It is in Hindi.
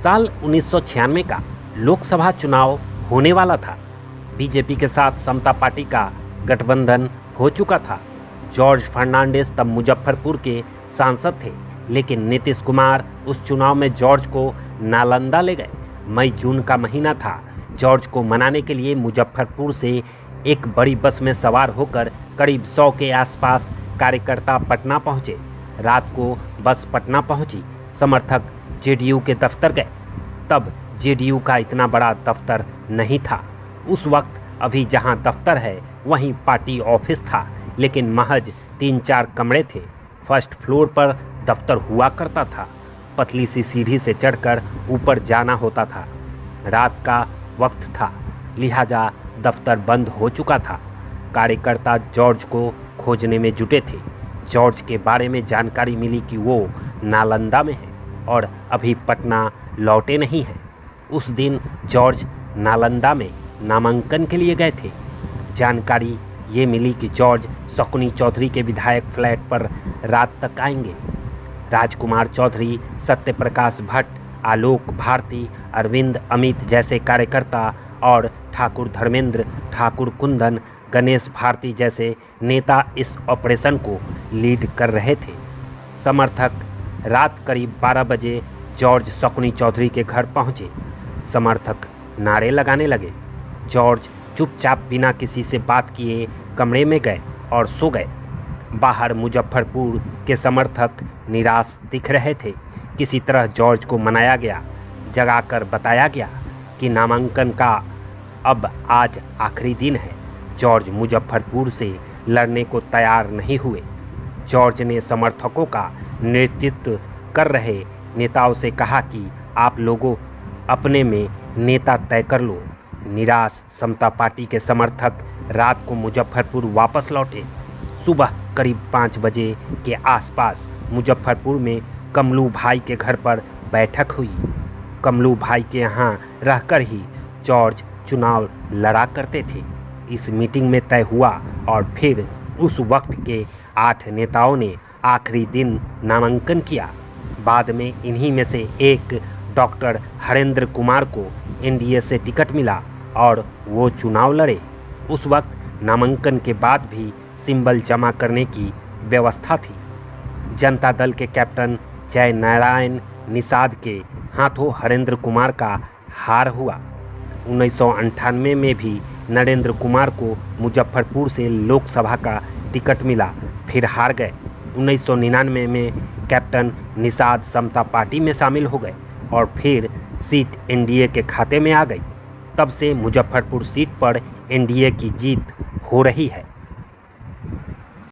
साल 1996 का लोकसभा चुनाव होने वाला था। बीजेपी के साथ समता पार्टी का गठबंधन हो चुका था। जॉर्ज फर्नांडिस तब मुजफ्फरपुर के सांसद थे, लेकिन नीतीश कुमार उस चुनाव में जॉर्ज को नालंदा ले गए। मई जून का महीना था। जॉर्ज को मनाने के लिए मुजफ्फरपुर से एक बड़ी बस में सवार होकर करीब 100 के आसपास कार्यकर्ता पटना पहुंचे। रात को बस पटना पहुंची। समर्थक जेडीयू के दफ्तर गए। तब जेडीयू का इतना बड़ा दफ्तर नहीं था। उस वक्त अभी जहां दफ्तर है वहीं पार्टी ऑफिस था, लेकिन महज 3-4 कमरे थे। फर्स्ट फ्लोर पर दफ्तर हुआ करता था। पतली सी सीढ़ी से चढ़कर ऊपर जाना होता था। रात का वक्त था, लिहाजा दफ्तर बंद हो चुका था। कार्यकर्ता जॉर्ज को खोजने में जुटे थे। जॉर्ज के बारे में जानकारी मिली कि वो नालंदा में है और अभी पटना लौटे नहीं हैं। उस दिन जॉर्ज नालंदा में नामांकन के लिए गए थे। जानकारी ये मिली कि जॉर्ज शकुनी चौधरी के विधायक फ्लैट पर रात तक आएंगे। राजकुमार चौधरी, सत्यप्रकाश भट्ट, आलोक भारती, अरविंद अमित जैसे कार्यकर्ता और ठाकुर धर्मेंद्र, ठाकुर कुंदन, गणेश भारती जैसे नेता इस ऑपरेशन को लीड कर रहे थे। समर्थक रात करीब 12 बजे जॉर्ज शकुनी चौधरी के घर पहुंचे। समर्थक नारे लगाने लगे। जॉर्ज चुपचाप बिना किसी से बात किए कमरे में गए और सो गए। बाहर मुजफ्फरपुर के समर्थक निराश दिख रहे थे। किसी तरह जॉर्ज को मनाया गया, जगाकर बताया गया कि नामांकन का अब आज आखिरी दिन है। जॉर्ज मुजफ्फरपुर से लड़ने को तैयार नहीं हुए। जॉर्ज ने समर्थकों का नेतृत्व कर रहे नेताओं से कहा कि आप लोगों अपने में नेता तय कर लो। निराश समता पार्टी के समर्थक रात को मुजफ्फरपुर वापस लौटे। सुबह करीब 5 बजे के आसपास मुजफ्फरपुर में कमलू भाई के घर पर बैठक हुई। कमलू भाई के यहाँ रहकर ही जॉर्ज चुनाव लड़ा करते थे। इस मीटिंग में तय हुआ और फिर उस वक्त के 8 नेताओं ने आखिरी दिन नामांकन किया। बाद में इन्हीं में से एक डॉक्टर हरेंद्र कुमार को एनडीए से टिकट मिला और वो चुनाव लड़े। उस वक्त नामांकन के बाद भी सिंबल जमा करने की व्यवस्था थी। जनता दल के कैप्टन जय नारायण निषाद के हाथों हरेंद्र कुमार का हार हुआ। 1998 में भी नरेंद्र कुमार को मुजफ्फरपुर से लोकसभा का टिकट मिला, फिर हार गए। 1999 में कैप्टन निषाद समता पार्टी में शामिल हो गए और फिर सीट एनडीए के खाते में आ गई। तब से मुजफ्फरपुर सीट पर एनडीए की जीत हो रही है।